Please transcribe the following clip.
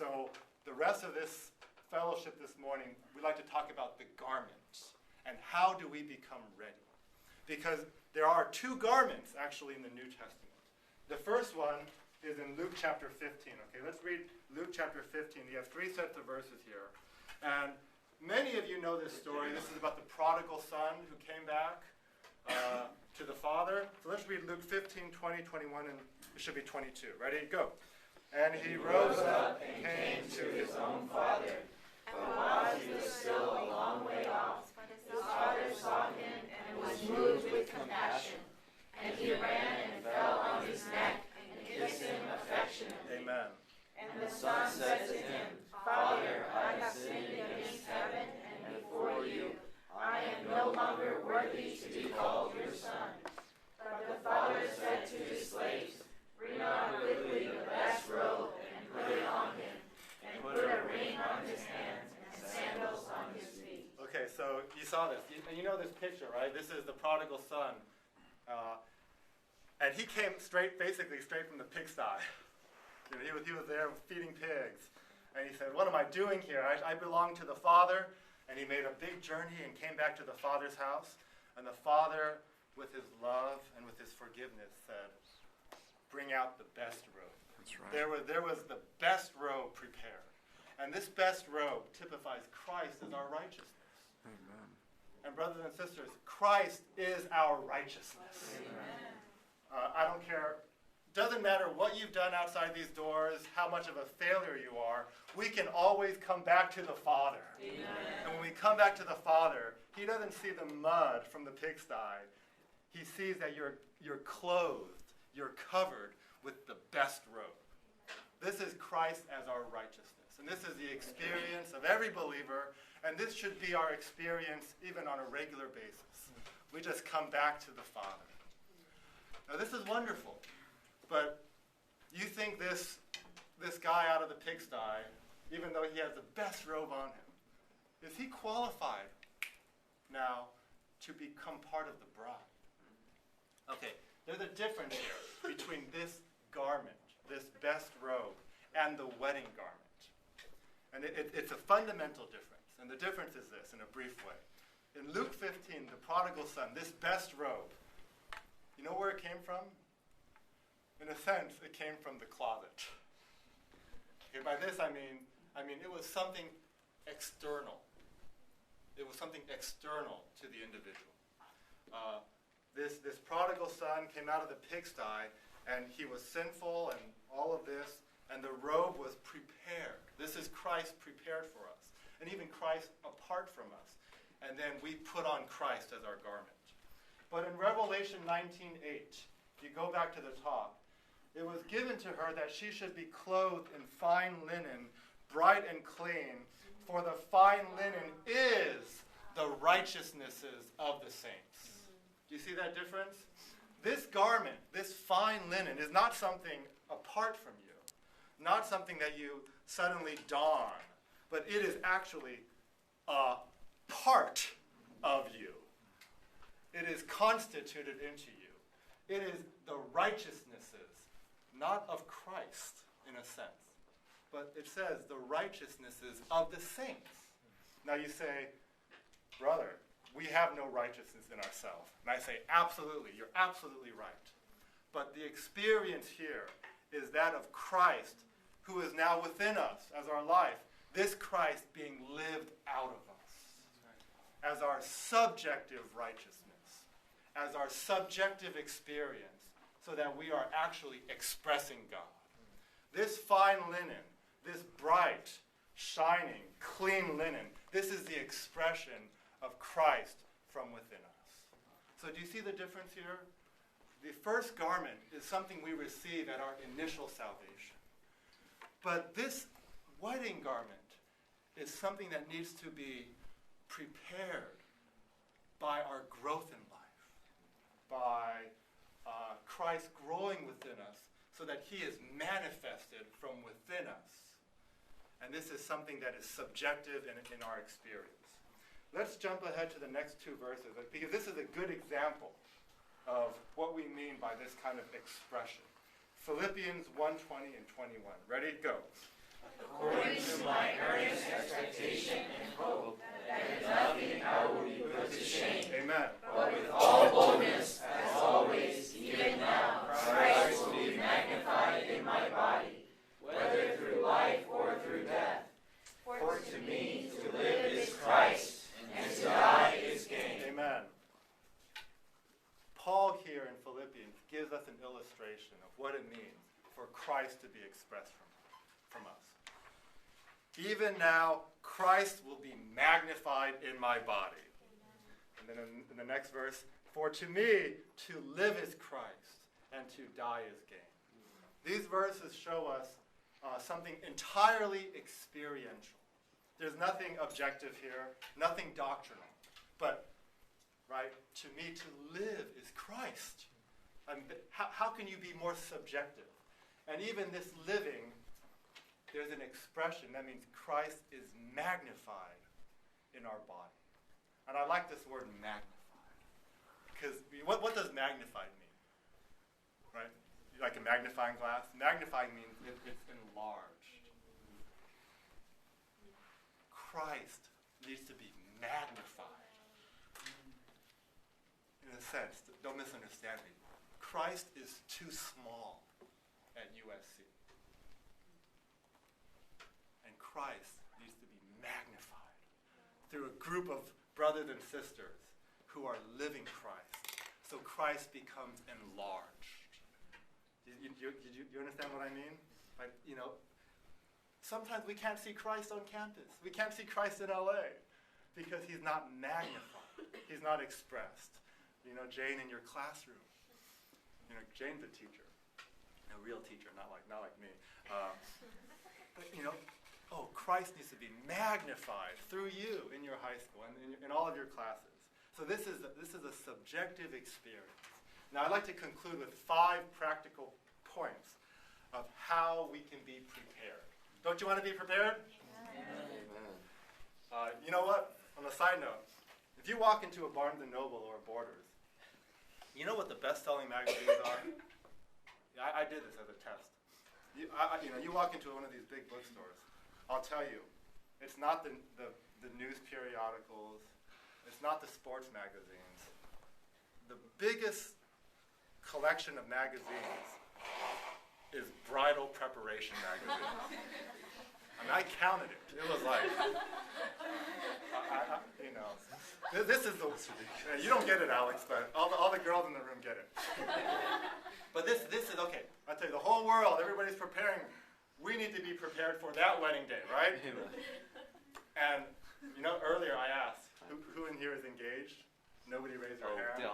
So the rest of this fellowship this morning, we'd like to talk about the garment and how do we become ready. Because there are two garments actually in the New Testament. The first one is in Luke chapter 15. Okay, let's read Luke chapter 15. You have 3 sets of verses here. And many of you know this story. This is about the prodigal son who came back to the father. So let's read Luke 15, 20, 21, and it should be 22. Ready? Go. And he rose up and came to his own father. And while he was still a long way off, his father saw him and was moved with compassion. And he ran and fell on his neck and kissed him affectionately. Amen. And the son said to him, Father, I have sinned against heaven and before you. I am no longer worthy to be called your son. But the father said to his slaves, Bring on quickly the best robe and put it on him, and put a ring on his hands and sandals on his feet. Okay, so you saw this. You know this picture, right? This is the prodigal son. And he came basically straight from the pigsty. You know, he was there feeding pigs. And he said, what am I doing here? I belong to the Father. And he made a big journey and came back to the Father's house. And the Father, with his love and with his forgiveness, said, bring out the best robe. That's right. There was the best robe prepared. And this best robe typifies Christ as our righteousness. Amen. And brothers and sisters, Christ is our righteousness. Amen. I don't care. Doesn't matter what you've done outside these doors, how much of a failure you are, we can always come back to the Father. Amen. And when we come back to the Father, he doesn't see the mud from the pigsty. He sees that you're clothed, you're covered with the best robe. This is Christ as our righteousness. And this is the experience of every believer, and this should be our experience even on a regular basis. We just come back to the Father. Now this is wonderful. But you think this guy out of the pigsty, even though he has the best robe on him, is he qualified now to become part of the bride? Okay, there's a difference here between this garment, this best robe, and the wedding garment. And it's a fundamental difference. And the difference is this, in a brief way. In Luke 15, the prodigal son, this best robe, you know where it came from? In a sense, it came from the closet. Okay, by this I mean it was something external. It was something external to the individual. This prodigal son came out of the pigsty, and he was sinful and all of this, and the robe was prepared. This is Christ prepared for us, and even Christ apart from us. And then we put on Christ as our garment. But in Revelation 19:8, if you go back to the top, it was given to her that she should be clothed in fine linen, bright and clean, for the fine linen is the righteousnesses of the saints. Do you see that difference? This garment, this fine linen, is not something apart from you, not something that you suddenly don, but it is actually a part of you. It is constituted into you. It is the righteousnesses, not of Christ, in a sense, but it says the righteousnesses of the saints. Now you say, brother, we have no righteousness in ourselves. And I say, absolutely, you're absolutely right. But the experience here is that of Christ, who is now within us as our life, this Christ being lived out of us as our subjective righteousness, as our subjective experience, so that we are actually expressing God. This fine linen, this bright, shining, clean linen, this is the expression of Christ from within us. So do you see the difference here? The first garment is something we receive at our initial salvation. But this wedding garment is something that needs to be prepared by our growth in life, by Christ growing within us so that he is manifested from within us. And this is something that is subjective in our experience. Let's jump ahead to the next two verses, because this is a good example of what we mean by this kind of expression. Philippians 1:20 and 21. Ready? Go. According Christ to be expressed from us. Even now, Christ will be magnified in my body. And then in the next verse, for to me, to live is Christ, and to die is gain. These verses show us something entirely experiential. There's nothing objective here, nothing doctrinal. But, right, to me, to live is Christ. How can you be more subjective? And even this living, there's an expression that means Christ is magnified in our body. And I like this word magnified. Because what does magnified mean? Right? Like a magnifying glass? Magnifying means it's enlarged. Christ needs to be magnified. In a sense, don't misunderstand me. Christ is too small at USC. And Christ needs to be magnified through a group of brothers and sisters who are living Christ. So Christ becomes enlarged. You understand what I mean? Like, sometimes we can't see Christ on campus. We can't see Christ in LA because he's not magnified. He's not expressed. Jane in your classroom. Jane's a teacher, a real teacher, not like me. But Christ needs to be magnified through you in your high school and in all of your classes. So this is a subjective experience. Now I'd like to conclude with 5 practical points of how we can be prepared. Don't you want to be prepared? Amen. You know what? On a side note, if you walk into a Barnes & Noble or a Borders, you know what the best-selling magazines are? I did this as a test. You walk into one of these big bookstores. I'll tell you, it's not the news periodicals. It's not the sports magazines. The biggest collection of magazines is bridal preparation magazine. I counted it. It was like, this is the. You don't get it, Alex, but all the girls in the room get it. But this is okay. I tell you, the whole world, everybody's preparing. We need to be prepared for that wedding day, right? And earlier I asked, who in here is engaged? Nobody raised their hand.